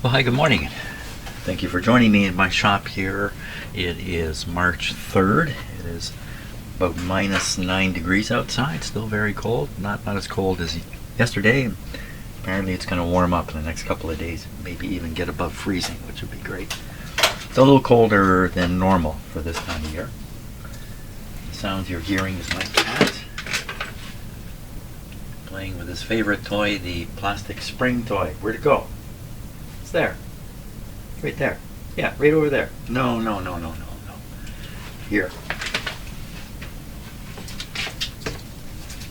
Well, hi, good morning. Thank you for joining me in my shop here. It is March 3rd. It is about -9 degrees outside, still very cold. Not as cold as yesterday. Apparently it's going to warm up in the next couple of days, maybe even get above freezing, which would be great. It's a little colder than normal for this time of year. The sounds you're hearing is my cat playing with his favorite toy, the plastic spring toy. Where'd it go? It's there. Right there. Yeah, right over there. No. Here.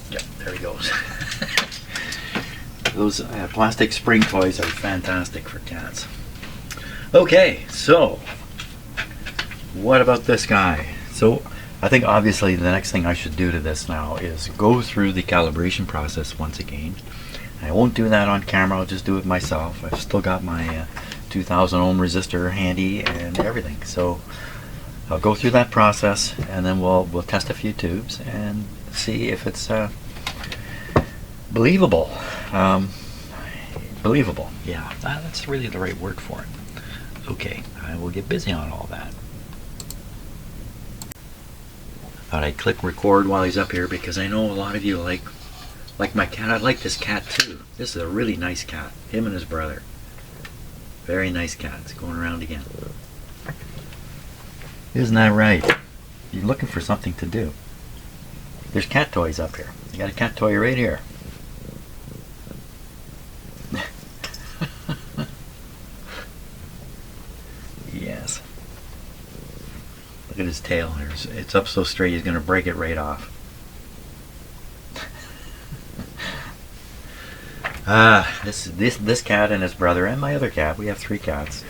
Yep, there he goes. Those plastic spring toys are fantastic for cats. Okay, so what about this guy? So I think obviously the next thing I should do to this now is go through the calibration process once again. I won't do that on camera, I'll just do it myself. I've still got my 2000 ohm resistor handy and everything. So I'll go through that process and then we'll test a few tubes and see if it's believable. Believable, yeah, that's really the right word for it. Okay, I will get busy on all that. Thought I'd click record while he's up here because I know a lot of you like my cat. I like this cat too. This is a really nice cat. Him and his brother. Very nice cat. It's going around again. Isn't that right? You're looking for something to do. There's cat toys up here. You got a cat toy right here. Yes. Look at his tail. It's up so straight he's going to break it right off. This cat and his brother and my other cat, we have 3 cats,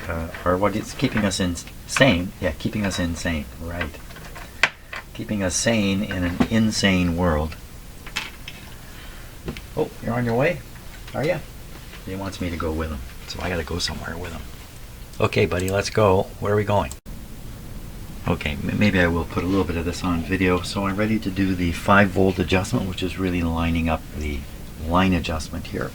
are what is keeping us insane. Yeah, keeping us insane, right. Keeping us sane in an insane world. Oh, you're on your way? Are you? He wants me to go with him, so I gotta go somewhere with him. Okay, buddy, let's go. Where are we going? Okay, maybe I will put a little bit of this on video. So I'm ready to do the 5-volt adjustment, which is really lining up the line adjustment here.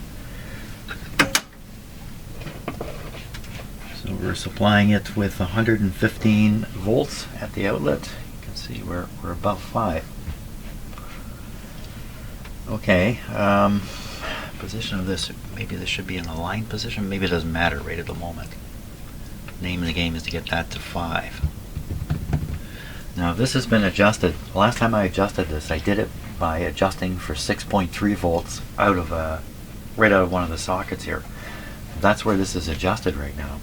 So we're supplying it with 115 volts at the outlet. You can see we're above 5. Okay, position of this, maybe this should be in the line position. Maybe it doesn't matter right at the moment. Name of the game is to get that to 5. Now this has been adjusted. The last time I adjusted this, I did it by adjusting for 6.3 volts right out of one of the sockets here. That's where this is adjusted right now.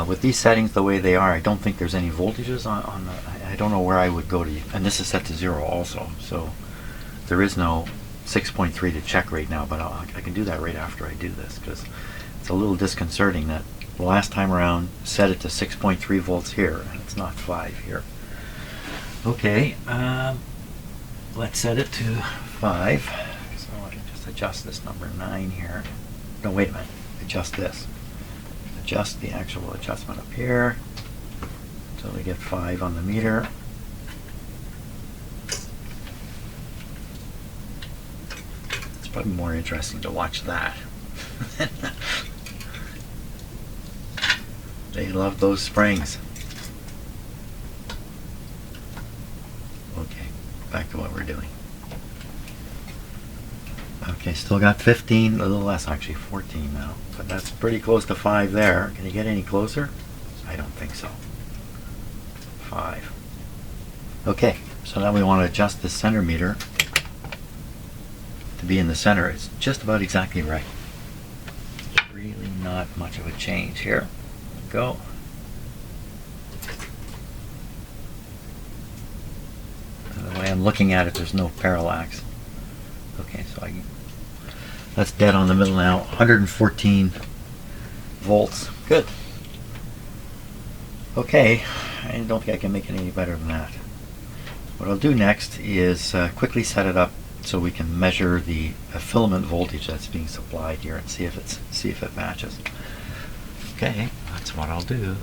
With these settings the way they are, I don't think there's any voltages on the, I don't know where I would go to, and this is set to 0 also, so there is no 6.3 to check right now, but I can do that right after I do this, because it's a little disconcerting that the last time around set it to 6.3 volts here and it's not 5 here. Okay, let's set it to 5. So I can just adjust this number 9 here. No, wait a minute. Adjust this. Adjust the actual adjustment up here until we get 5 on the meter. It's probably more interesting to watch that. They love those springs. Okay, back to what we're doing. Okay, still got 15, a little less actually, 14 now. But that's pretty close to 5 there. Can you get any closer? I don't think so. 5. Okay, so now we want to adjust the center meter to be in the center. It's just about exactly right. Really not much of a change here. Go. The way I'm looking at it, there's no parallax. Okay, so that's dead on the middle now. 114 volts. Good. Okay, I don't think I can make it any better than that. What I'll do next is quickly set it up so we can measure the filament voltage that's being supplied here and see if it matches. Okay, that's what I'll do.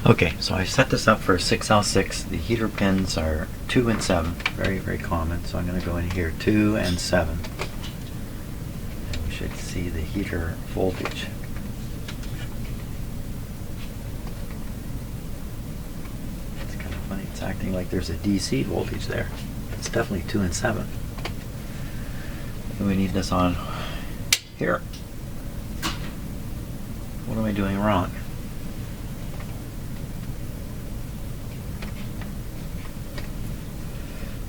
Okay, so I set this up for 6L6. The heater pins are 2 and 7, very, very common. So I'm going to go in here 2 and 7. And we should see the heater voltage. It's kind of funny. It's acting like there's a DC voltage there. It's definitely 2 and 7. And we need this on here. What am I doing wrong?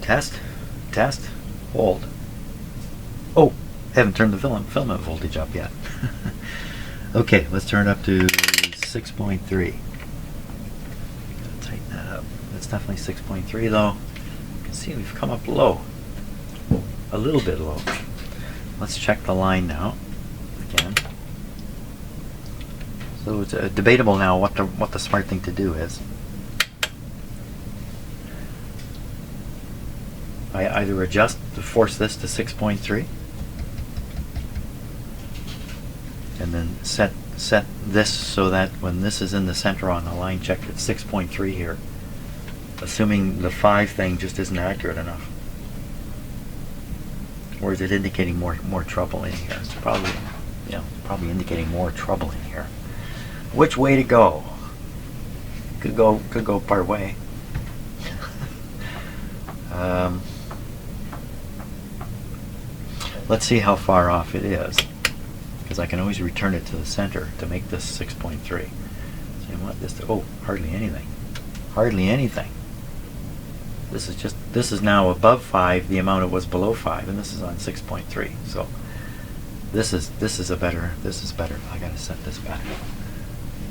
Test, test, hold. Oh, haven't turned the filament voltage up yet. Okay, let's turn it up to 6.3. Gotta tighten that up. It's definitely 6.3 though. You can see we've come up low. A little bit low. Let's check the line now. Again. So it's debatable now what the smart thing to do is. I either adjust to force this to 6.3 and then set this so that when this is in the center on the line check, it's 6.3 here, assuming the 5 thing just isn't accurate enough. Or is it indicating more trouble in here? It's probably, yeah, probably indicating more trouble in here. Which way to go? Could go part way. Let's see how far off it is, because I can always return it to the center to make this 6.3. So I want this to, oh, hardly anything. Hardly anything. This is now above 5, the amount it was below 5, and this is on 6.3. So this is better. I gotta set this back.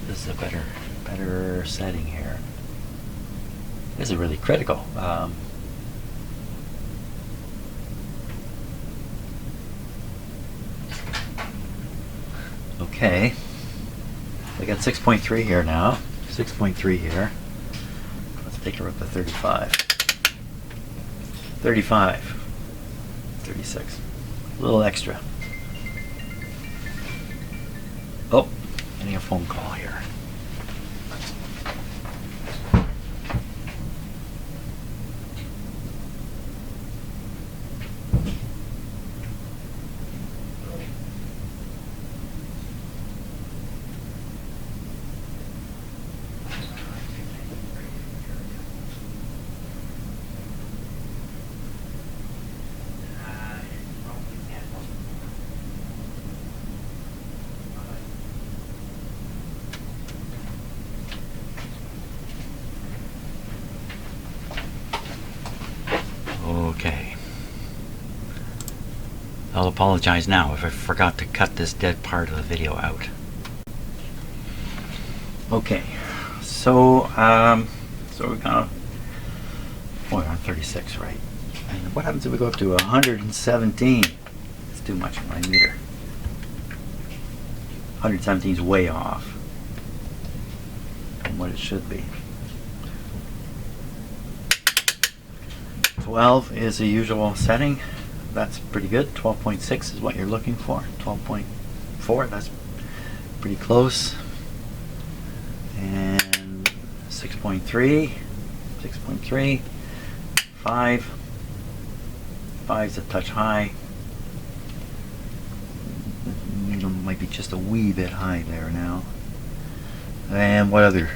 This is a better setting here. This is really critical. Okay, we got 6.3 here now. 6.3 here. Let's take her up to 35. 35. 36. A little extra. Oh, getting a phone call here. Okay. I'll apologize now if I forgot to cut this dead part of the video out. Okay, so we're gonna, we're on 36, right? And what happens if we go up to 117? It's too much for my meter. 117 is way off from what it should be. 12 is the usual setting. That's pretty good. 12.6 is what you're looking for. 12.4, that's pretty close. And 6.3, 6.3, 5. 5's a touch high. Might be just a wee bit high there now. And what other?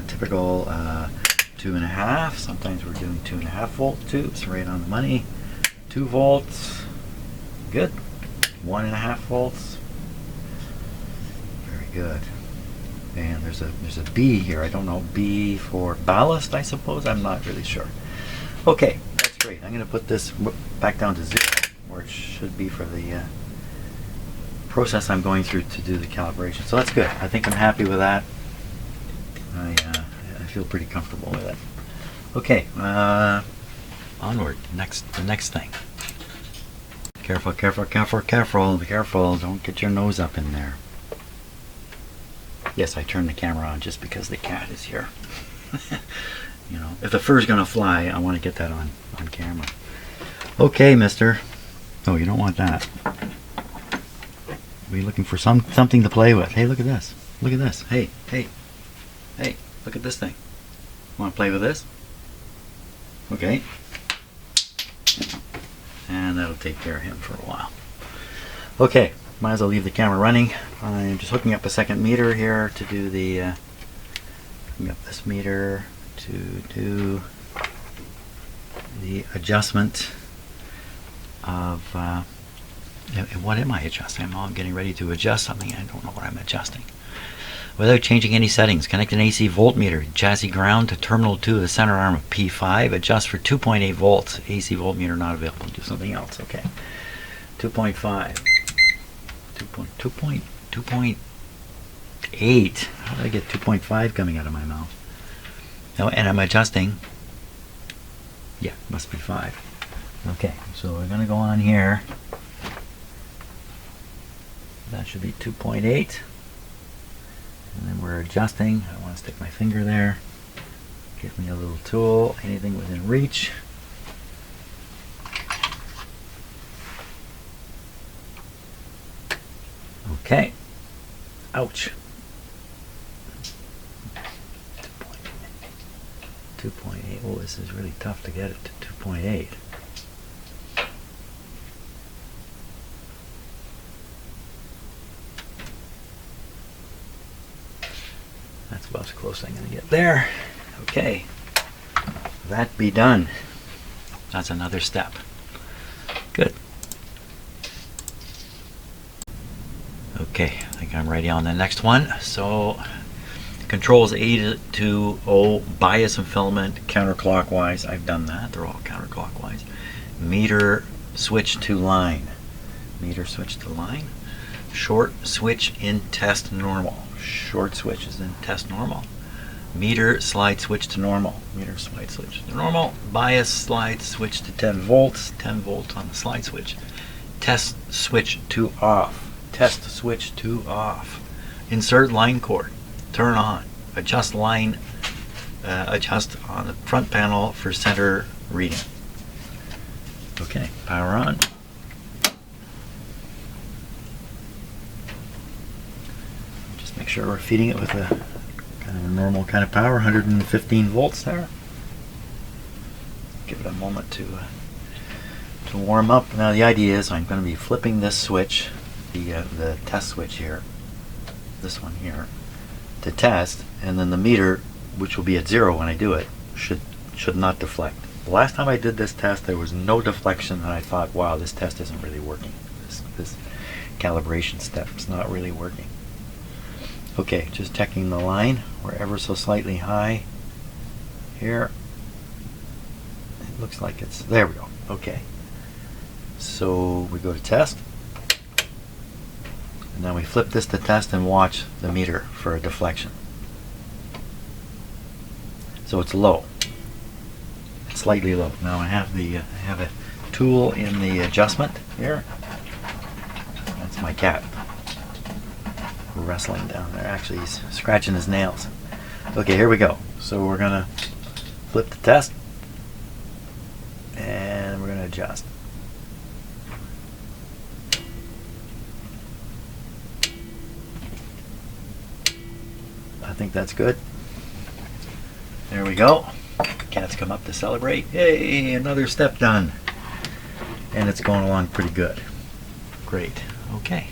Typical 2.5. Sometimes we're doing 2.5 volt tubes, right on the money. 2 volts, good. 1.5 volts, very good. And there's a B here. I don't know, B for ballast, I suppose. I'm not really sure. Okay, that's great. I'm going to put this back down to 0, where it should be for the process I'm going through to do the calibration. So that's good. I think I'm happy with that. I feel pretty comfortable with it. Okay, onward. The next thing. Careful, careful, careful, careful, careful. Don't get your nose up in there. Yes, I turned the camera on just because the cat is here. You know, if the fur's gonna fly, I want to get that on camera. Okay, mister. Oh, you don't want that. We're looking for something to play with. Hey, look at this. Look at this. Hey, hey, hey, look at this thing. Want to play with this? Okay. And that'll take care of him for a while. Okay, might as well leave the camera running. I'm just hooking up a second meter here to do the hooking up this meter to do the adjustment of what am I adjusting? I'm getting ready to adjust something. I don't know what I'm adjusting. Without changing any settings, connect an AC voltmeter, chassis ground to terminal 2 of the center arm of P5. Adjust for 2.8 volts. AC voltmeter not available. Do something else. Okay. 2.5. 2.8. How did I get 2.5 coming out of my mouth? No, and I'm adjusting. Yeah, must be 5. Okay, so we're going to go on here. That should be 2.8. And then we're adjusting. I want to stick my finger there. Give me a little tool, anything within reach. Okay. Ouch. 2.8. Oh, this is really tough to get it to 2.8. That's about as close as I'm going to get there. Okay. That be done. That's another step. Good. Okay, I think I'm ready on the next one. So, controls A to O, bias and filament counterclockwise. I've done that. They're all counterclockwise. Meter switch to line. Meter switch to line. Short switch in test normal. Short switch is in test normal. Meter slide switch to normal. Meter slide switch to normal. Bias slide switch to 10 volts. 10 volts on the slide switch. Test switch to off. Test switch to off. Insert line cord. Turn on. Adjust line. Adjust on the front panel for center reading. Okay, power on. Just make sure we're feeding it with a kind of a normal kind of power, 115 volts there. Give it a moment to warm up. Now the idea is I'm going to be flipping this switch, the test switch here, this one here, to test, and then the meter, which will be at 0 when I do it, should not deflect. The last time I did this test, there was no deflection, and I thought, wow, this test isn't really working. This calibration step is not really working. Okay, just checking the line. We're ever so slightly high here. It looks like it's, there we go. Okay. So we go to test. And then we flip this to test and watch the meter for a deflection. So it's low. It's slightly low. Now I have a tool in the adjustment here. That's my cat wrestling down there. Actually, he's scratching his nails. Okay, here we go. So we're gonna flip the test and we're gonna adjust. I think that's good. There we go. Cats come up to celebrate. Yay, another step done. And it's going along pretty good. Great. Okay.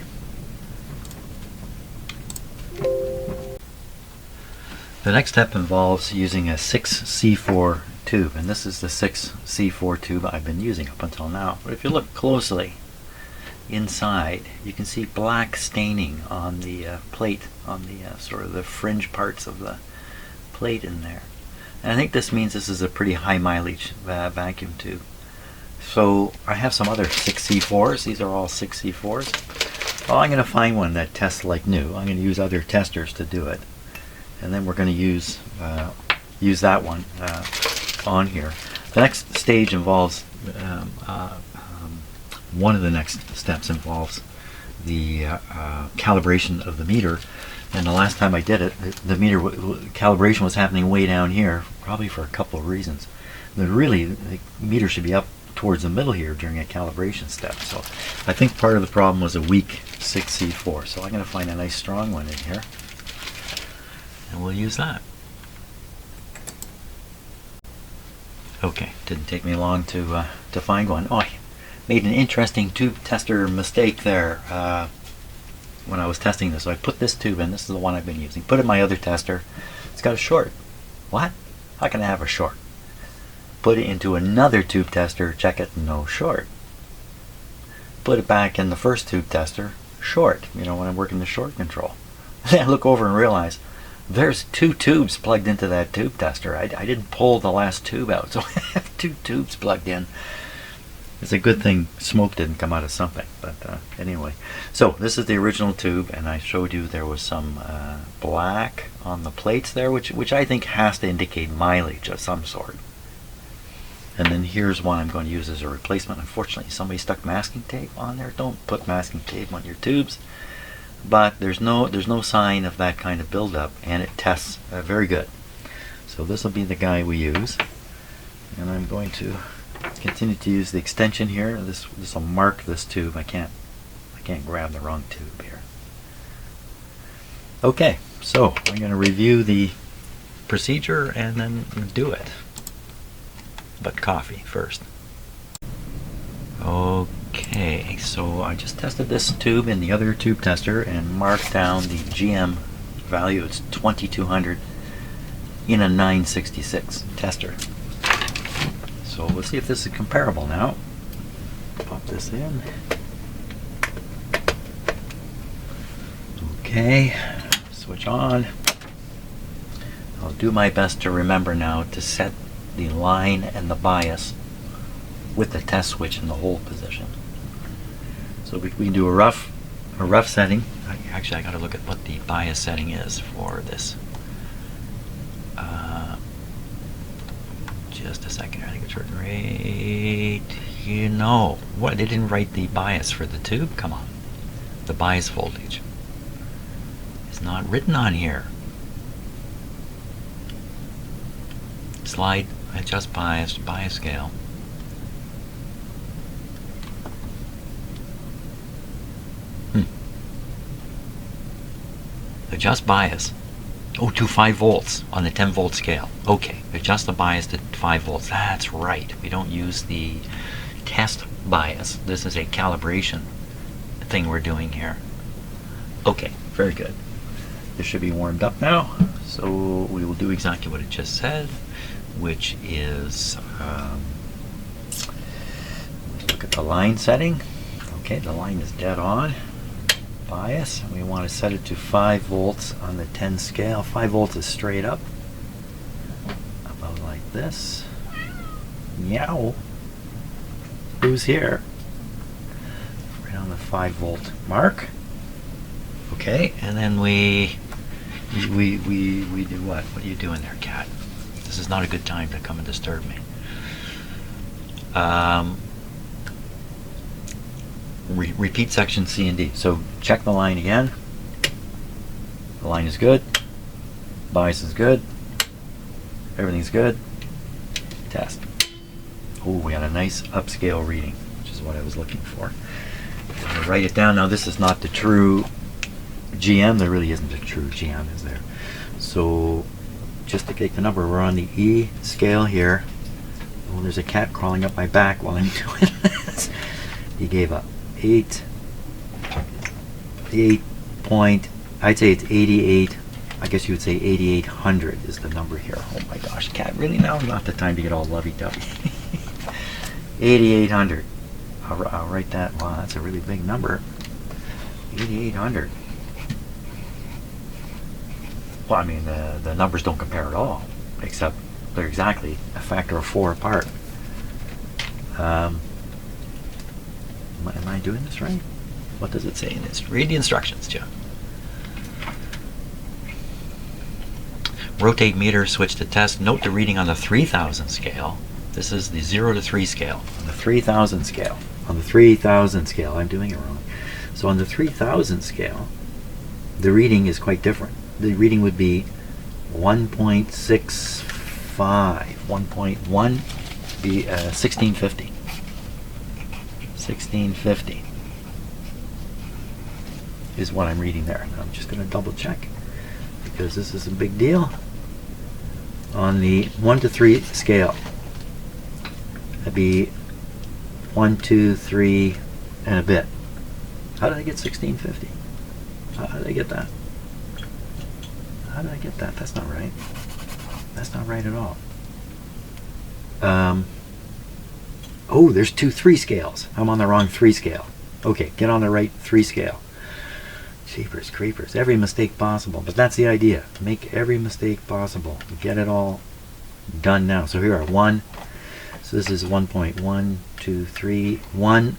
The next step involves using a 6C4 tube, and this is the 6C4 tube I've been using up until now. But if you look closely inside, you can see black staining on the plate, on the sort of the fringe parts of the plate in there. And I think this means this is a pretty high mileage vacuum tube. So I have some other 6C4s. These are all 6C4s. Well, I'm going to find one that tests like new. I'm going to use other testers to do it. And then we're going to use that one on here. The next stage involves, one of the next steps involves the calibration of the meter. And the last time I did it, the meter calibration was happening way down here, probably for a couple of reasons. But really, the meter should be up towards the middle here during a calibration step. So I think part of the problem was a weak 6C4. So I'm going to find a nice strong one in here. And we'll use that. Okay, didn't take me long to find one. Oh, I made an interesting tube tester mistake there. when I was testing this. So I put this tube in. This is the one I've been using. Put it in my other tester. It's got a short. What? How can I have a short? Put it into another tube tester. Check it. No short. Put it back in the first tube tester. Short. You know, when I'm working the short control. Then I look over and realize there's 2 tubes plugged into that tube tester. I didn't pull the last tube out, so I have 2 tubes plugged in. It's a good thing smoke didn't come out of something, but anyway. So this is the original tube, and I showed you there was some black on the plates there, which I think has to indicate mileage of some sort. And then here's one I'm going to use as a replacement. Unfortunately, somebody stuck masking tape on there. Don't put masking tape on your tubes. But there's no sign of that kind of buildup, and it tests very good. So this will be the guy we use, and I'm going to continue to use the extension here. This will mark this tube. I can't grab the wrong tube here. Okay, so I'm going to review the procedure and then do it. But coffee first. Okay, so I just tested this tube in the other tube tester and marked down the GM value. It's 2200 in a 966 tester. So let's see if this is comparable now. Pop this in. Okay, switch on. I'll do my best to remember now to set the line and the bias with the test switch in the hold position. So we can do a rough setting. Actually, I got to look at what the bias setting is for this. Just a second. I think it's right. You know what? They didn't write the bias for the tube. Come on, the bias voltage is not written on here. Slide, adjust bias scale. Adjust bias. Oh, to 5 volts on the 10 volt scale. Okay, adjust the bias to 5 volts. That's right. We don't use the test bias. This is a calibration thing we're doing here. Okay, very good. This should be warmed up now. So we will do exactly what it just said, which is look at the line setting. Okay, the line is dead on. Bias, and we want to set it to 5 volts on the 10 scale. 5 volts is straight up, about like this. Meow. Who's here? Right on the 5 volt mark. Okay, and then we do what? What are you doing there, cat? This is not a good time to come and disturb me. Repeat section C and D. So check the line again. The line is good. Bias is good. Everything's good. Test. Oh, we had a nice upscale reading, which is what I was looking for. I'm going to write it down. Now this is not the true GM. There really isn't a true GM, is there? So just to take the number, we're on the E scale here. Oh, there's a cat crawling up my back while I'm doing this. He gave up. 8 point, I'd say it's 88. I guess you would say 8800 is the number here. Oh my gosh, cat, really now? Not the time to get all lovey-dovey. 8800. I'll write that. Wow, that's a really big number. 8800. Well, I mean, the numbers don't compare at all, except they're exactly a factor of 4 apart. Am I doing this right? What does it say in this? Read the instructions, Jim. Rotate meter, switch to test. Note the reading on the 3000 scale. This is the 0 to 3 scale. On the 3000 scale. On the 3000 scale, I'm doing it wrong. So on the 3000 scale, the reading is quite different. The reading would be 1.65. 1.1 be 1650. 1650 is what I'm reading there. I'm just going to double check because this is a big deal. On the 1 to 3 scale, that'd be 1, 2, 3 and a bit. How did I get 1650? How did I get that? How did I get that? That's not right. That's not right at all. Oh, there's 2 3 scales. I'm on the wrong 3 scale. Okay, get on the right 3 scale. Jeepers creepers. Every mistake possible. But that's the idea. Make every mistake possible. Get it all done now. So here are 1. So this is 1.1, 2, 3, 1.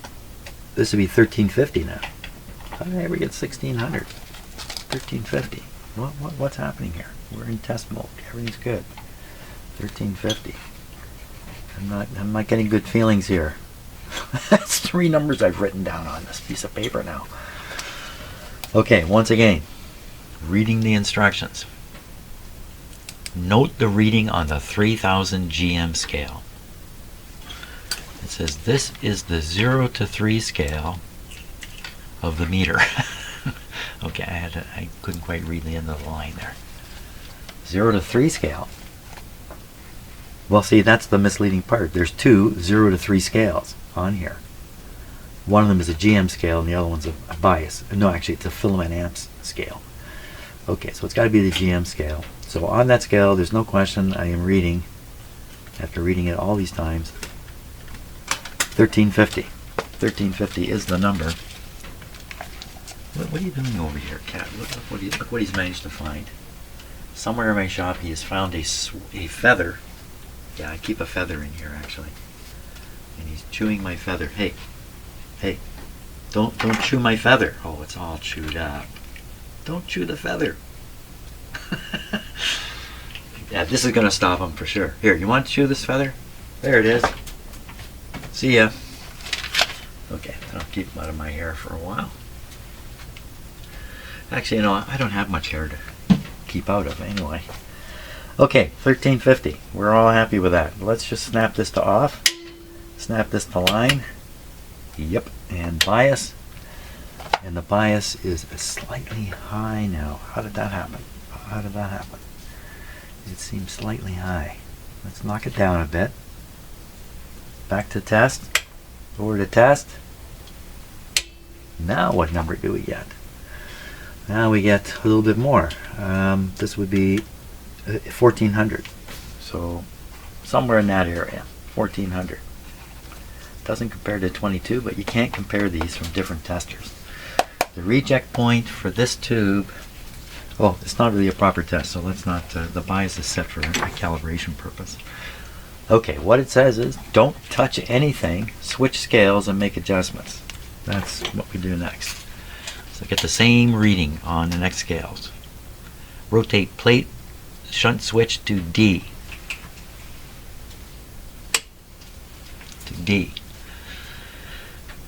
This would be 1350 now. How did I ever get 1600? 1350. What's happening here? We're in test mode. Everything's good. 1350. I'm not getting good feelings here. That's 3 numbers I've written down on this piece of paper now. Okay, once again, reading the instructions. Note the reading on the 3000 GM scale. It says this is the 0 to 3 scale of the meter. Okay, I couldn't quite read the end of the line there. 0 to 3 scale. Well, see, that's the misleading part. There's 2 0 to 3 scales on here. One of them is a GM scale and the other one's a bias. No, actually, it's a filament amps scale. Okay, so it's got to be the GM scale. So on that scale, there's no question I am reading, after reading it all these times, 1350. 1350 is the number. What are you doing over here, Cat? Look what he's managed to find. Somewhere in my shop, he has found a feather. Yeah, I keep a feather in here, actually. And he's chewing my feather. Hey, don't chew my feather. Oh, it's all chewed up. Don't chew the feather. Yeah, this is going to stop him for sure. Here, you want to chew this feather? There it is. See ya. Okay, I'll keep him out of my hair for a while. Actually, you know, I don't have much hair to keep out of anyway. Okay, 1350. We're all happy with that. Let's just snap this to off. Snap this to line. Yep, and bias. And the bias is slightly high now. How did that happen? How did that happen? It seems slightly high. Let's knock it down a bit. Back to test. Over to test. Now what number do we get? Now we get a little bit more. This would be 1400. So somewhere in that area. 1400. Doesn't compare to 22, but you can't compare these from different testers. The reject point for this tube, oh, it's not really a proper test, so let's not, the bias is set for a calibration purpose. Okay, what it says is, don't touch anything, switch scales and make adjustments. That's what we do next. So get the same reading on the next scales. Rotate plate, shunt switch to D. To D.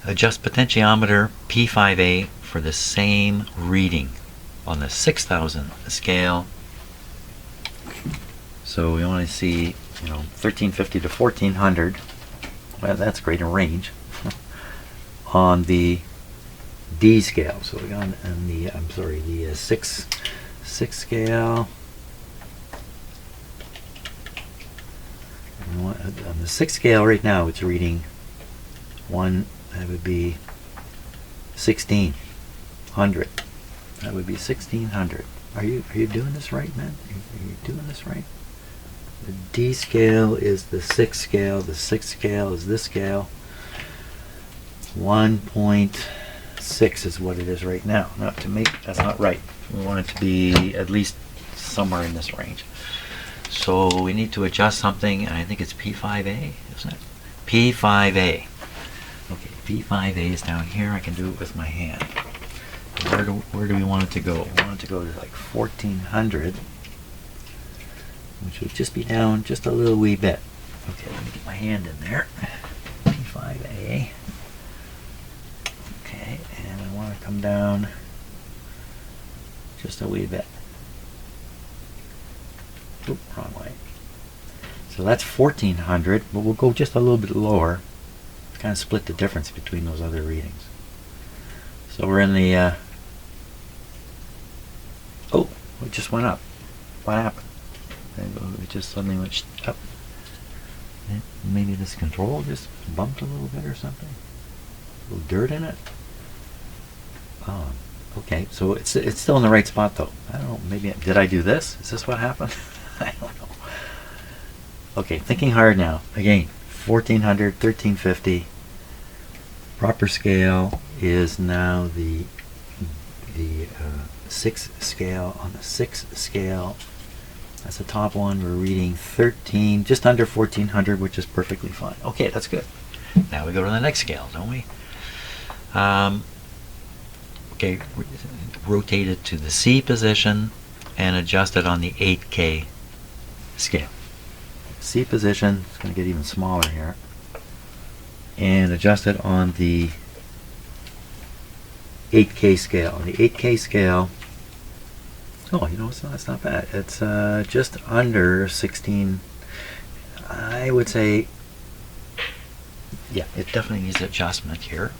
Adjust potentiometer P5A for the same reading on the 6000 scale. So we want to see, 1350 to 1400. Well, that's great in range. On the D scale. So we got on the, the 6 scale. On the 6 scale right now, it's reading 1. That would be 1600. That would be 1600. Are you doing this right, man? Are you doing this right? The D scale is the 6 scale. The 6 scale is this scale. 1.6 is what it is right now. Now, to make that's not right. We want it to be at least somewhere in this range. So we need to adjust something, and I think it's P5A, isn't it? P5A. Okay, P5A is down here. I can do it with my hand. Where do we want it to go? We want it to go to like 1400, which would just be down just a little wee bit. Okay, let me get my hand in there. P5A. Okay, and I want to come down just a wee bit. Oop, wrong way. So that's 1400, but we'll go just a little bit lower. Kind of split the difference between those other readings. So we're in the oh, it just went up. What happened? It just suddenly went up. Maybe this control just bumped a little bit or something. A little dirt in it. Oh, Okay, so it's still in the right spot though. I don't know, maybe, did I do this? Is this what happened? I don't know. Okay, thinking hard now. Again, 1400, 1350. Proper scale is now the 6 scale. On the 6 scale, that's the top one. We're reading 13, just under 1400, which is perfectly fine. Okay, that's good. Now we go to the next scale, don't we? Okay, rotate it to the C position and adjust it on the 8K scale. C position, it's going to get even smaller here. And adjust it on the 8K scale. On the 8K scale, oh, you know, it's not bad. It's just under 16. I would say, yeah, it definitely needs adjustment here.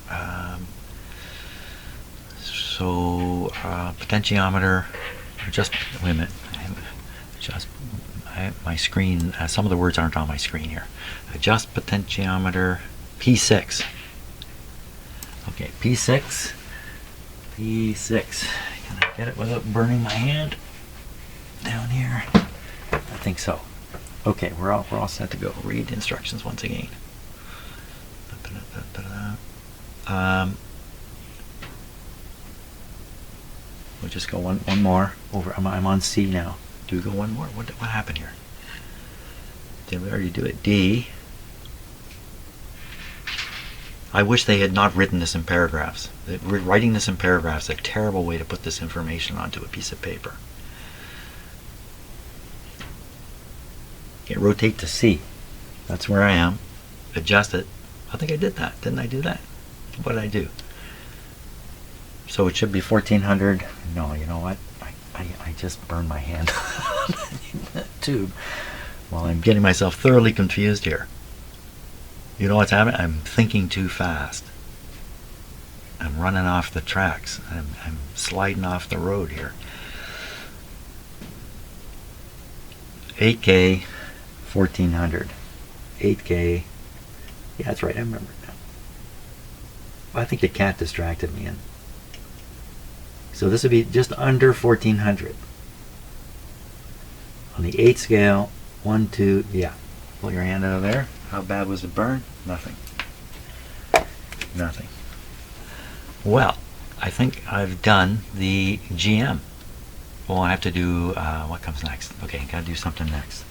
So potentiometer, just, wait a minute, just my screen, some of the words aren't on my screen here. Adjust potentiometer, P6. Okay, P6. P6. Can I get it without burning my hand? Down here. I think so. Okay, we're all set to go. Read instructions once again. We'll just go one more over. I'm on C now. Do we go one more? What happened here? Did we already do it? D. I wish they had not written this in paragraphs. Writing this in paragraphs is a terrible way to put this information onto a piece of paper. Okay, rotate to C. That's where I am. Adjust it. I think I did that. Didn't I do that? What did I do? So it should be 1400. No, you know what? I just burned my hand in that tube while I'm getting myself thoroughly confused here. You know what's happening? I'm thinking too fast. I'm running off the tracks. I'm sliding off the road here. 8K, 1400. 8K. Yeah, that's right. I remember now. Well, I think the cat distracted me. So this would be just under 1400. On the 8 scale, 1, 2, yeah. Pull your hand out of there. How bad was it burned? Nothing. Nothing. Well, I think I've done the GM. Well, I have to do, what comes next? Okay, gotta do something next.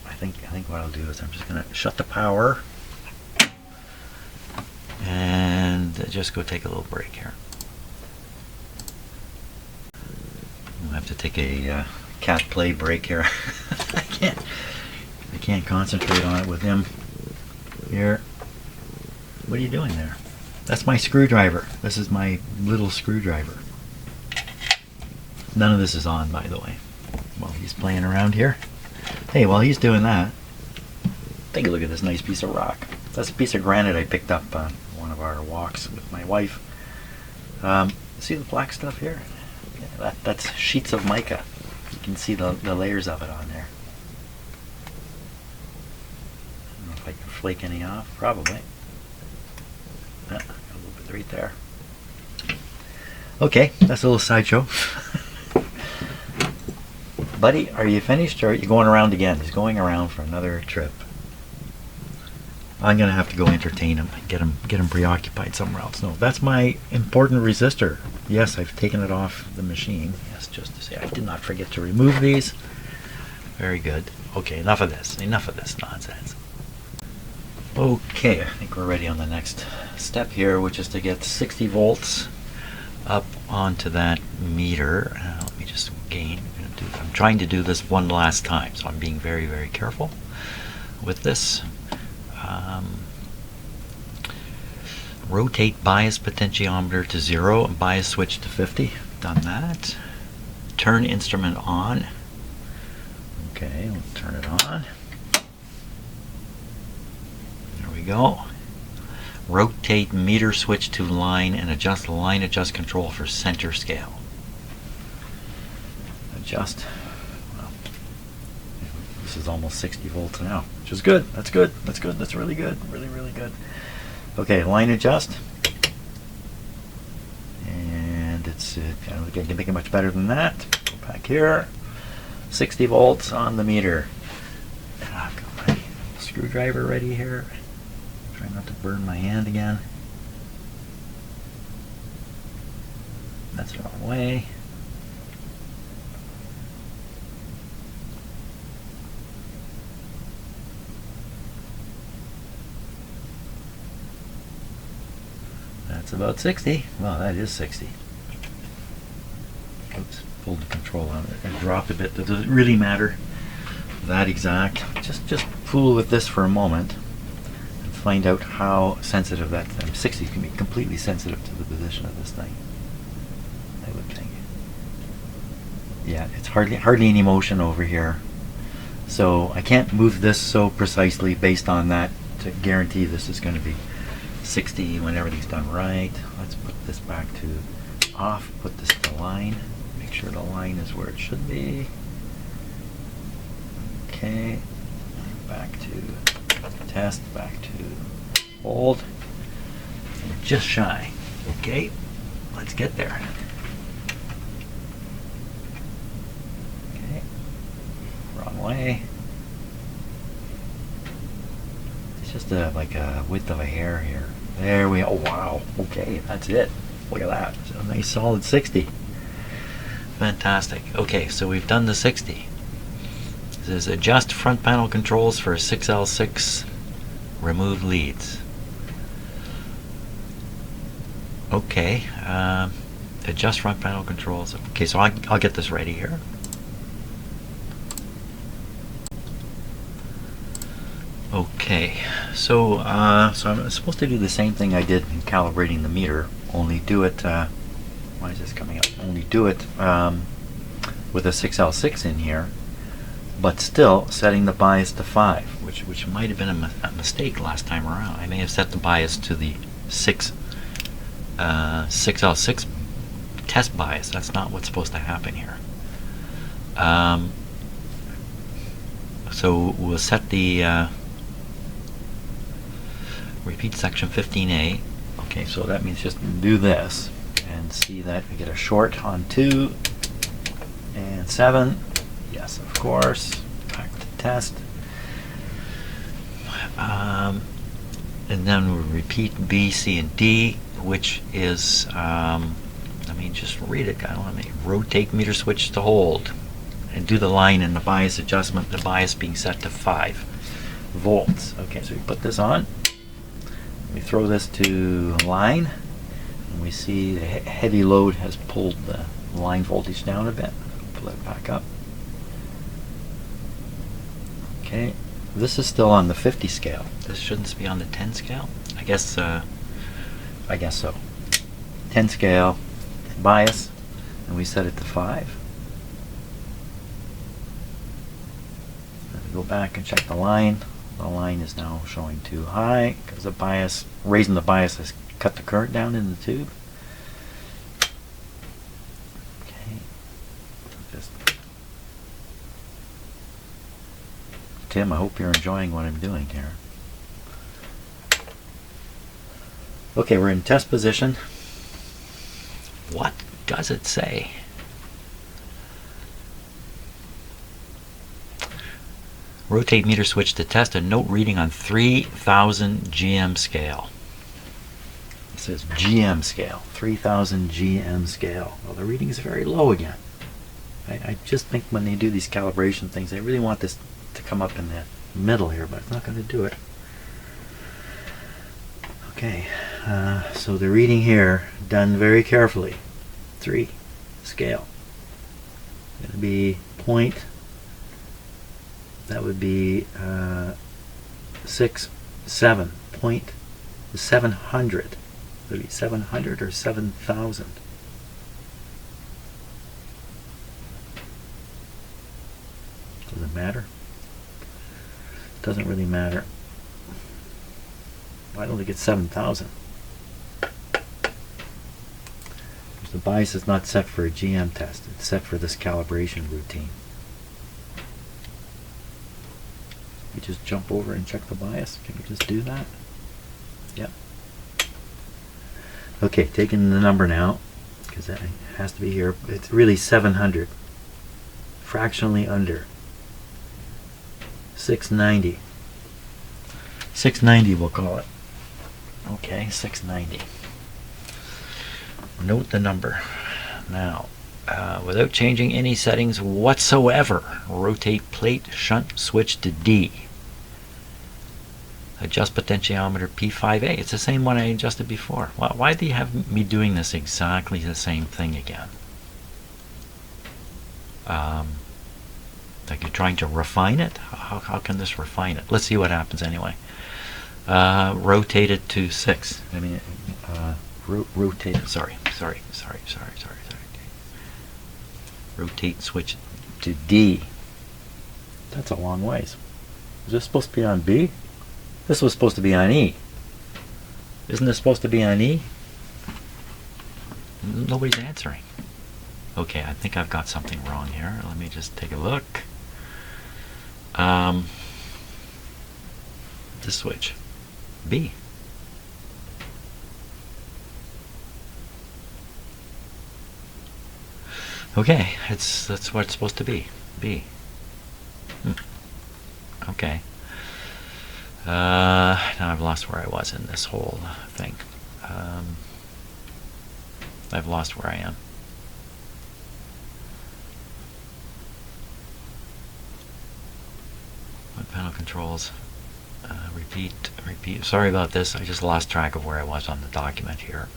I think what I'll do is I'm just gonna shut the power and just go take a little break here. We'll have to take a cat play break here. I can't concentrate on it with him here. What are you doing there? That's my screwdriver. This is my little screwdriver. None of this is on, by the way, while he's playing around here. Hey, while he's doing that, take a look at this nice piece of rock. That's a piece of granite I picked up on one of our walks with my wife. See the black stuff here? Yeah, that's sheets of mica. You can see the layers of it on there. I don't know if I can flake any off. Probably. Yeah, a little bit right there. Okay, that's a little sideshow. Buddy, are you finished or are you going around again? He's going around for another trip. I'm gonna have to go entertain him and get him preoccupied somewhere else. No, that's my important resistor. Yes, I've taken it off the machine. Yes, just to say I did not forget to remove these. Very good. Okay, enough of this. Enough of this nonsense. Okay, I think we're ready on the next step here, which is to get 60 volts up onto that meter. Let me just gain. I'm trying to do this one last time, so I'm being very, very careful with this. Rotate bias potentiometer to 0 and bias switch to 50. Done that. Turn instrument on. Okay, let's turn it on. There we go. Rotate meter switch to line and adjust line adjust control for center scale. Adjust. Well, this is almost 60 volts now, which is good. That's good. That's good. That's really good. Really, really good. Okay, line adjust. And it's I can make it much better than that. Go back here. 60 volts on the meter. I've got my screwdriver ready here. Try not to burn my hand again. That's the wrong way. That's about 60. Well, that is 60. Oops, pulled the control on it and dropped a bit. Does it really matter that exact? Just fool with this for a moment and find out how sensitive that thing. 60 can be completely sensitive to the position of this thing, I would think. Yeah, it's hardly any motion over here. So I can't move this so precisely based on that to guarantee this is going to be 60 when everything's done right. Let's put this back to off, put this to line, make sure the line is where it should be. Okay, back to test, back to hold. We're just shy. Okay, let's get there. Okay, wrong way. It's just like a width of a hair here. There we go. Oh, wow. Okay, that's it. Look at that. It's a nice solid 60. Fantastic. Okay, so we've done the 60. This is adjust front panel controls for 6L6 remove leads. Okay, adjust front panel controls. Okay, so I'll get this ready here. Okay, so so I'm supposed to do the same thing I did in calibrating the meter, only do it. Why is this coming up? Only do it with a 6L6 in here, but still setting the bias to 5, which might have been a mistake last time around. I may have set the bias to the 6L6 test bias. That's not what's supposed to happen here. So we'll set the repeat section 15A. Okay, so that means just do this and see that we get a short on 2 and 7. Yes, of course. Back to test. And then we'll repeat B, C, and D, which is, let me just read it. Let me rotate meter switch to hold and do the line in the bias adjustment, the bias being set to 5 volts. Okay, so we put this on. We throw this to line, and we see the heavy load has pulled the line voltage down a bit. Pull it back up. Okay, this is still on the 50 scale. This shouldn't be on the 10 scale. I guess so. 10 scale bias, and we set it to 5. Let's go back and check the line. The line is now showing too high because the bias, raising the bias has cut the current down in the tube. Okay, just Tim, I hope you're enjoying what I'm doing here. Okay, we're in test position. What does it say? Rotate meter switch to test a note reading on 3000 GM scale. It says GM scale, 3000 GM scale. Well, the reading is very low again. I just think when they do these calibration things, they really want this to come up in the middle here, but it's not going to do it. Okay, so the reading here, done very carefully. 3 scale. Going to be point. That would be 6, 7, point 700. Would it be 700 or 7,000? Does it matter? It doesn't really matter. I don't think it's 7,000. The bias is not set for a GM test. It's set for this calibration routine. You just jump over and check the bias. Can we just do that? Yep. Okay, taking the number now, because has to be here. It's really 700. Fractionally under. 690. 690 we'll call it. Okay, 690. Note the number. Now, without changing any settings whatsoever, rotate plate shunt switch to D. Adjust potentiometer P5A. It's the same one I adjusted before. Why do you have me doing this exactly the same thing again? Like you're trying to refine it? How can this refine it? Let's see what happens anyway. Rotate it to 6. I mean, rotate it. Sorry. Rotate switch to D. That's a long ways. Is this supposed to be on B? This was supposed to be on E. Isn't this supposed to be on E? Nobody's answering. Okay, I think I've got something wrong here. Let me just take a look. This switch. B. Okay, that's what it's supposed to be. B. Okay. Now I've lost where I was in this whole thing. I've lost where I am. What panel controls? Repeat. Sorry about this. I just lost track of where I was on the document here.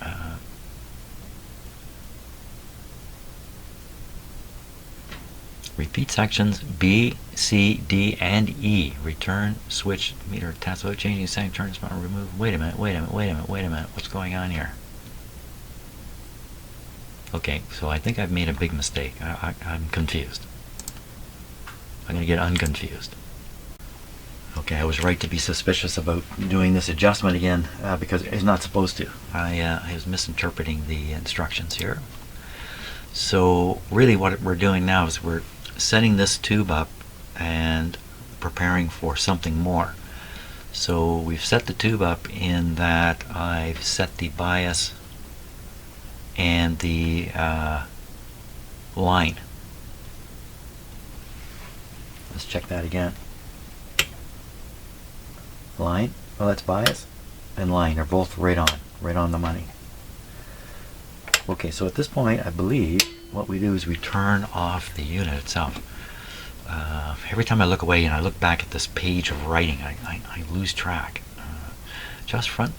Repeat sections B, C, D, and E. Return, switch, meter, test without changing setting, turn, smart, remove. Wait a minute. What's going on here? Okay, so I think I've made a big mistake. I'm confused. I'm going to get unconfused. Okay, I was right to be suspicious about doing this adjustment again because it's not supposed to. I was misinterpreting the instructions here. So really what we're doing now is we're setting this tube up and preparing for something more. So we've set the tube up in that I've set the bias and the line. Let's check that again. Line, well that's bias, and line are both right on the money. Okay, so at this point I believe what we do is we turn off the unit itself. Every time I look away and I look back at this page of writing, I lose track. Just front.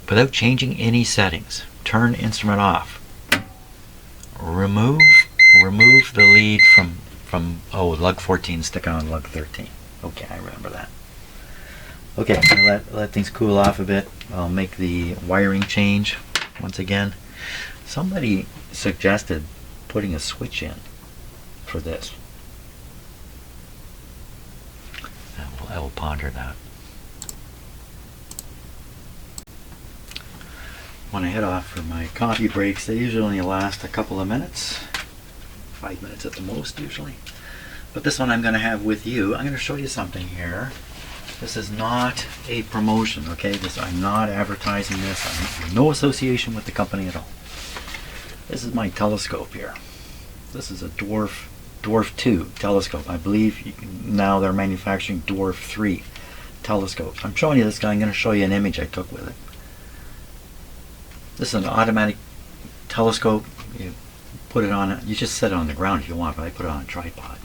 Without changing any settings, turn instrument off. Remove the lead from lug 14, stick on lug 13. Okay, I remember that. Okay, let things cool off a bit. I'll make the wiring change once again. Somebody suggested putting a switch in for this. I will ponder that. When I head off for my coffee breaks, they usually only last a couple of minutes. 5 minutes at the most, usually. But this one I'm going to have with you. I'm going to show you something here. This is not a promotion, okay? I'm not advertising this. I have no association with the company at all. This is my telescope here. This is a Dwarf 2 telescope. I believe now they're manufacturing Dwarf 3 telescopes. I'm showing you this guy. I'm going to show you an image I took with it. This is an automatic telescope. You put it on, you just set it on the ground if you want, but I put it on a tripod.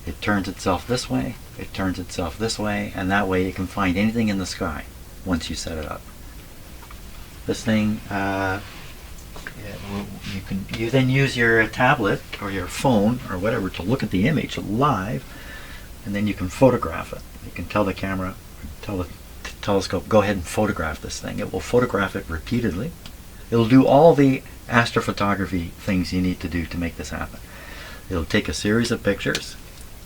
It turns itself this way, it turns itself this way, and that way you can find anything in the sky once you set it up. This thing, you then use your tablet or your phone or whatever to look at the image live, and then you can photograph it. You can tell the camera, tell the telescope, go ahead and photograph this thing. It will photograph it repeatedly. It'll do all the astrophotography things you need to do to make this happen. It'll take a series of pictures.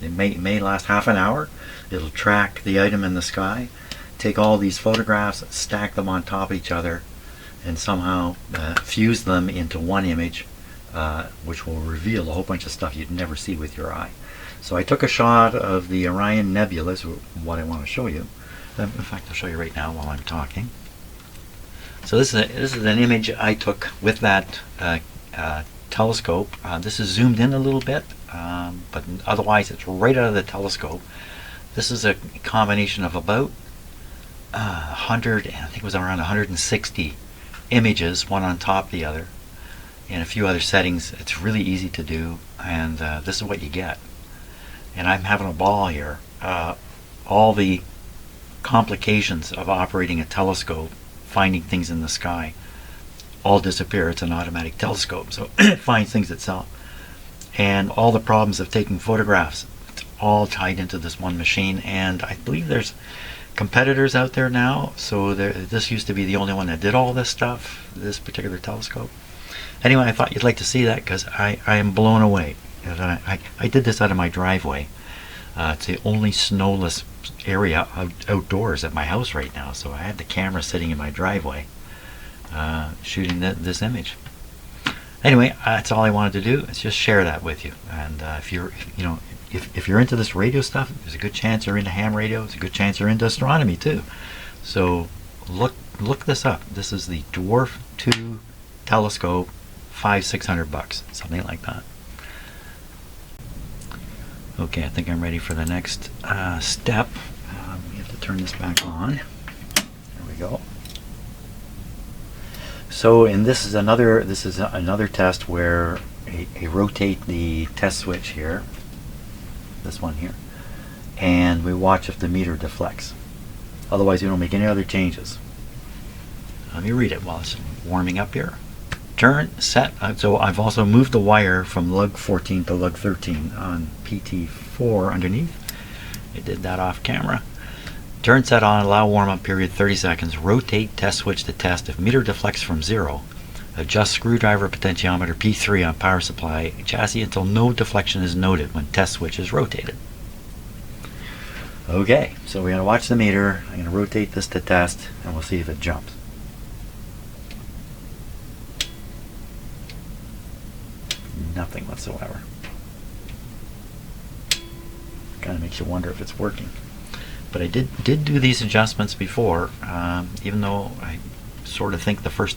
It may last half an hour. It'll track the item in the sky, take all these photographs, stack them on top of each other, and somehow fuse them into one image, which will reveal a whole bunch of stuff you'd never see with your eye. So I took a shot of the Orion Nebula, is what I want to show you. In fact, I'll show you right now while I'm talking. So this is an image I took with that telescope. This is zoomed in a little bit, but otherwise it's right out of the telescope. This is a combination of about 100, I think it was around 160 images, one on top of the other, and a few other settings. It's really easy to do, and this is what you get. And I'm having a ball here. All the complications of operating a telescope, finding things in the sky, all disappear. It's an automatic telescope, so it finds things itself. And all the problems of taking photographs, it's all tied into this one machine. And I believe there's competitors out there now, so this used to be the only one that did all this stuff, this particular telescope. Anyway, I thought you'd like to see that, because I am blown away. I did this out of my driveway. It's the only snowless area outdoors at my house right now, so I had the camera sitting in my driveway shooting this image. Anyway, that's all I wanted to do, is just share that with you. And if you're into this radio stuff, there's a good chance you're into ham radio. There's a good chance you're into astronomy too. So look this up. This is the Dwarf 2 telescope, $500-600, something like that. Okay, I think I'm ready for the next step. We have to turn this back on. There we go. So, and this is another test where I rotate the test switch here, this one here, and we watch if the meter deflects. Otherwise, we don't make any other changes. Let me read it while it's warming up here. Turn, set. So I've also moved the wire from lug 14 to lug 13 on PT4 underneath. I did that off camera. Turn, set on, allow warm-up period 30 seconds. Rotate test switch to test if meter deflects from 0. Adjust screwdriver potentiometer P3 on power supply chassis until no deflection is noted when test switch is rotated. Okay, so we're going to watch the meter. I'm going to rotate this to test, and we'll see if it jumps. Nothing whatsoever. Kind of makes you wonder if it's working. But I did do these adjustments before, even though I sort of think the first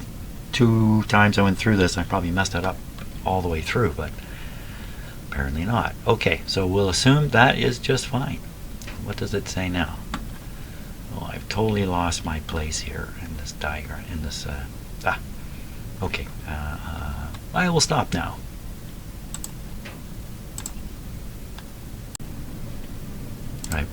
2 times I went through this I probably messed it up all the way through, but apparently not. Okay, so we'll assume that is just fine. What does it say now? Oh, I've totally lost my place here in this diagram, in this, okay. I will stop now.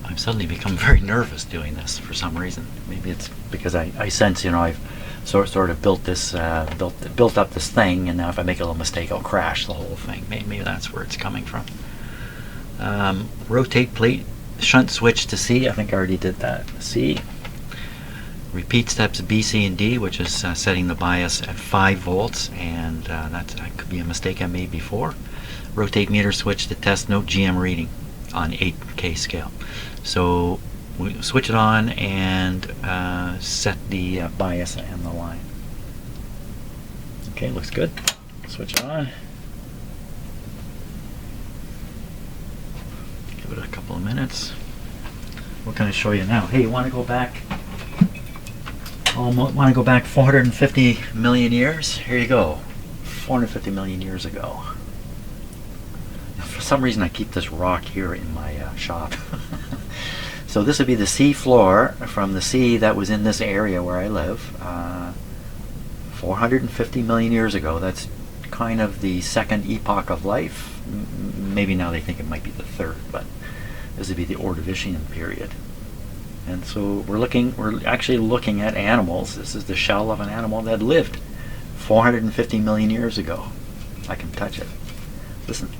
I've suddenly become very nervous doing this for some reason. Maybe it's because I sense, I've sort of built this, built up this thing, and now if I make a little mistake, I'll crash the whole thing. Maybe that's where it's coming from. Rotate plate shunt switch to C. I think I already did that. C. Repeat steps B, C, and D, which is setting the bias at 5 volts, and that could be a mistake I made before. Rotate meter switch to test note GM reading on 8K scale. So we switch it on and set the bias and the line. Okay, looks good. Switch it on. Give it a couple of minutes. What can I show you now? Hey, you want to go back? Want to go back 450 million years? Here you go. 450 million years ago. For some reason I keep this rock here in my shop. So this would be the sea floor from the sea that was in this area where I live 450 million years ago. That's kind of the second epoch of life. Maybe now they think it might be the third, but this would be the Ordovician period. And so we're actually looking at animals. This is the shell of an animal that lived 450 million years ago. I can touch it. Listen.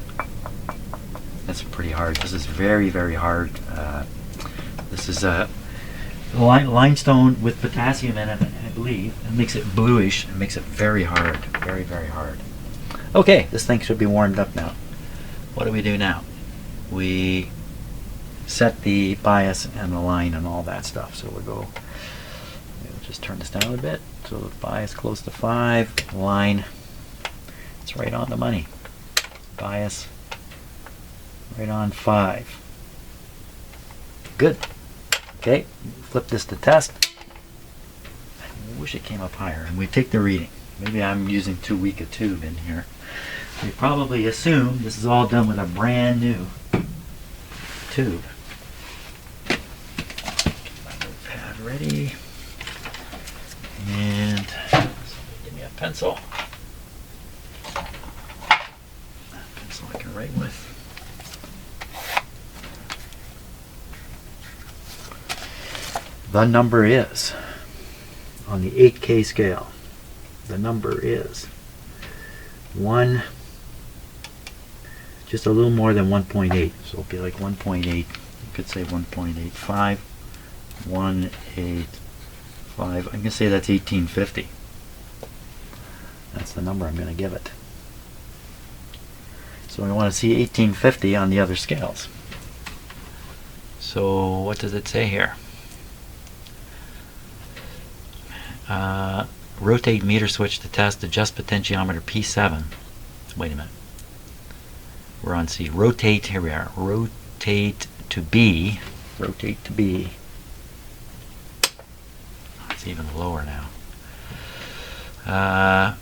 That's pretty hard. This is very, very hard. This is a limestone with potassium in it, I believe. It makes it bluish. It makes it very hard. Very, very hard. Okay, this thing should be warmed up now. What do we do now? We set the bias and the line and all that stuff. So we'll just turn this down a bit. So the bias close to 5, line, it's right on the money. Bias right on 5. Good. Okay, flip this to test. wish it came up higher. And we take the reading. Maybe I'm using too weak a tube in here. We probably assume this is all done with a brand new tube. My notepad ready. And somebody give me a pencil. A pencil I can write with. The number is, on the 8K scale, the number is just a little more than 1.8. So it'll be like 1.8. You could say 1.85. 185. I'm going to say that's 1850. That's the number I'm going to give it. So we want to see 1850 on the other scales. So what does it say here? Rotate meter switch to test, adjust potentiometer P7. Wait a minute. We're on C. Rotate, here we are. Rotate to B. Rotate to B. It's even lower now.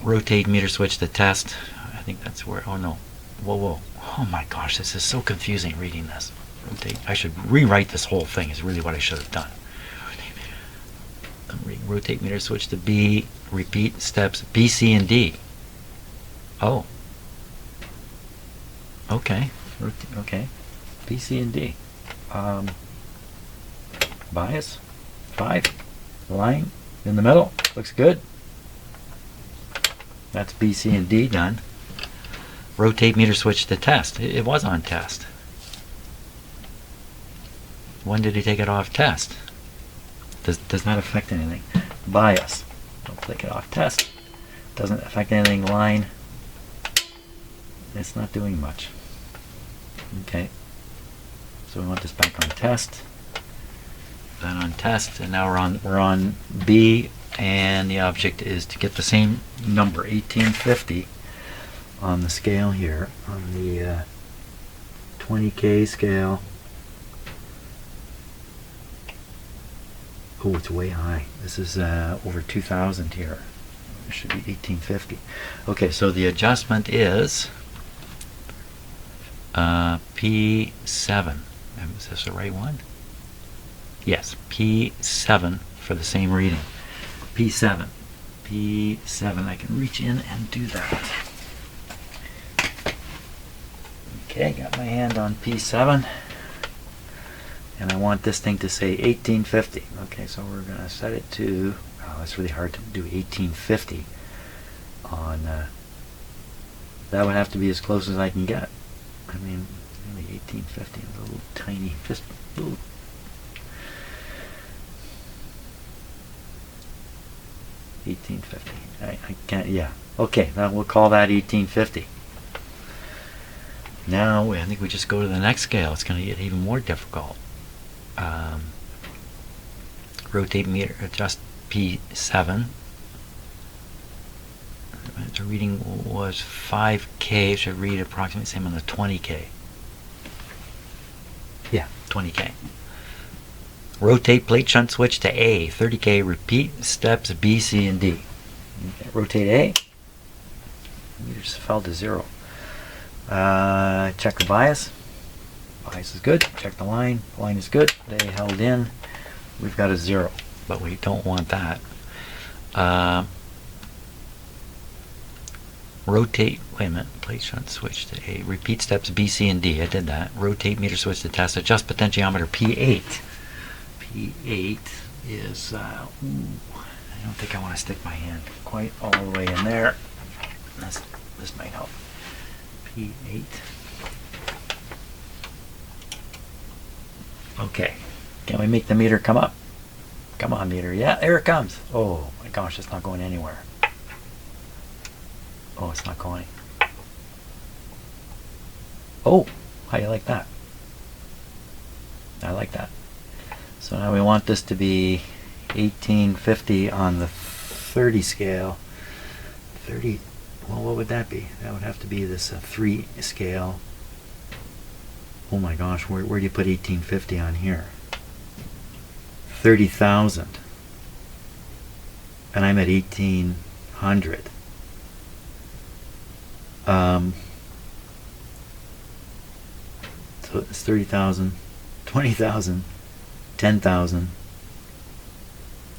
Rotate meter switch to test. I think that's where, oh no. Whoa, whoa. Oh my gosh, this is so confusing reading this. Rotate. I should rewrite this whole thing is really what I should have done. Rotate meter switch to B, repeat steps B, C, and D. Oh. Okay. Okay. B, C, and D. Bias. 5. Line in the middle. Looks good. That's B, C, and D done. Rotate meter switch to test. It was on test. When did he take it off test? Does not affect anything. Bias. Don't take it off test. Doesn't affect anything. Line. It's not doing much. Okay. So we want this back on test. Then on test, and now we're on B, and the object is to get the same number, 1850, on the scale here, on the 20K scale. Oh, it's way high. This is over 2,000 here. It should be 1850. Okay, so the adjustment is P7. Is this the right one? Yes, P7 for the same reading. P7. P7. I can reach in and do that. Okay, got my hand on P7. And I want this thing to say 1850. Okay, so we're going to set it to, oh, that's really hard to do 1850 on, that would have to be as close as I can get. I mean, really 1850, a little tiny, just a little. $18.50. I can't, yeah. Okay, now we'll call that 1850. Now, I think we just go to the next scale. It's going to get even more difficult. Rotate meter, adjust P7. The reading was 5K. It should read approximately the same on the 20K. Yeah, 20K. Rotate plate shunt switch to A, 30K. Repeat steps B, C, and D. Okay, rotate A. Meter just fell to 0. Check the bias. Bias is good. Check the line. Line is good. They held in. We've got a 0, but we don't want that. Rotate, wait a minute, plate shunt switch to A. Repeat steps B, C, and D. I did that. Rotate meter switch to test. Adjust potentiometer P8. P8 is, I don't think I want to stick my hand quite all the way in there. This might help. P8. Okay. Can we make the meter come up? Come on, meter. Yeah, there it comes. Oh my gosh, it's not going anywhere. Oh, it's not going. Oh, how do you like that? I like that. So now we want this to be 1850 on the 30 scale. 30, well, what would that be? That would have to be this 3 scale. Oh my gosh, where do you put 1850 on here? 30,000. and I'm at 1800. So it's 30,000, 20,000, 10,000,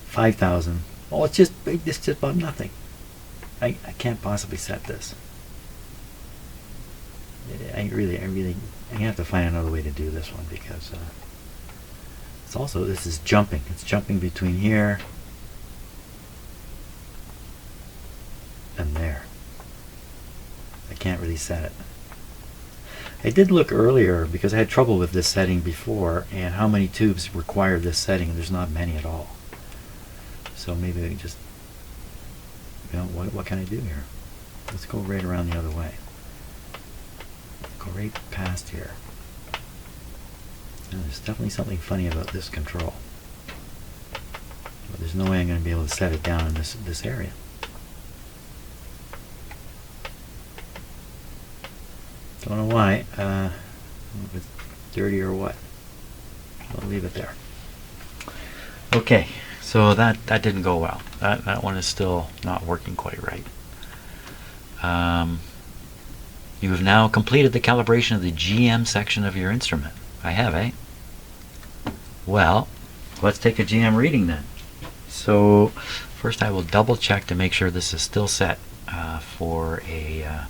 5,000. Oh, it's just about nothing. I can't possibly set this. I have to find another way to do this one, because it's also, this is jumping. It's jumping between here and there. I can't really set it. I did look earlier, because I had trouble with this setting before, and how many tubes require this setting. There's not many at all. So maybe I can just, what can I do here? Let's go right around the other way. Go right past here. Now, there's definitely something funny about this control. But there's no way I'm going to be able to set it down in this area. Don't know why. If it's dirty or what. I'll leave it there. Okay, so that didn't go well. That one is still not working quite right. You have now completed the calibration of the GM section of your instrument. I have, eh? Well, let's take a GM reading then. So first I will double check to make sure this is still set for a...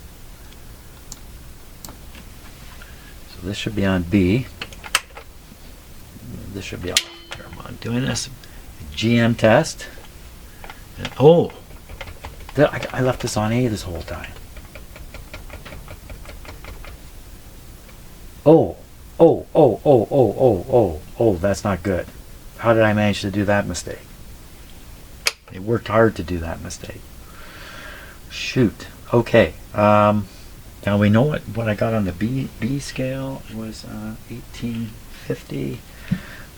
so this should be on B. This should be on. Here, I'm doing this. GM test. And, oh! I left this on A this whole time. Oh, that's not good. How did I manage to do that mistake? It worked hard to do that mistake. Shoot. Okay. Now we know what I got on the B scale was 1850.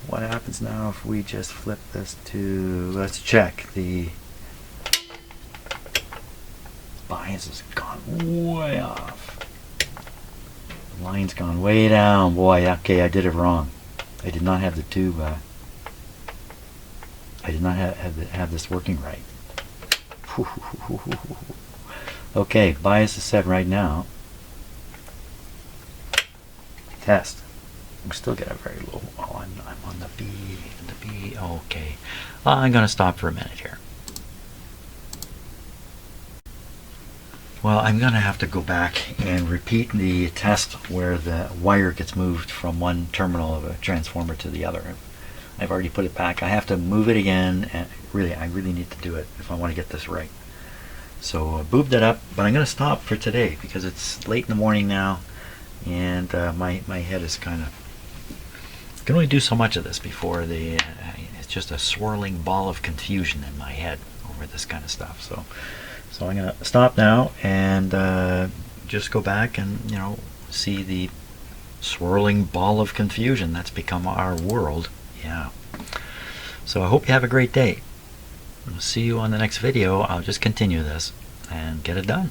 What happens now if we just flip this to, let's check, the bias has gone way off. The line's gone way down. Boy, okay, I did it wrong. I did not have the tube, I did not have this working right. Okay, bias is set right now. Test. I'm still getting very low. Oh, I'm on the B. Okay. I'm going to stop for a minute here. Well, I'm going to have to go back and repeat the test where the wire gets moved from one terminal of a transformer to the other. I've already put it back. I have to move it again, and I really need to do it if I want to get this right. So I boobed it up, but I'm going to stop for today because it's late in the morning now, and my head is kind of... I can only do so much of this before it's just a swirling ball of confusion in my head over this kind of stuff. So I'm going to stop now and just go back and see the swirling ball of confusion that's become our world. Yeah. So I hope you have a great day. I'll see you on the next video. I'll just continue this and get it done.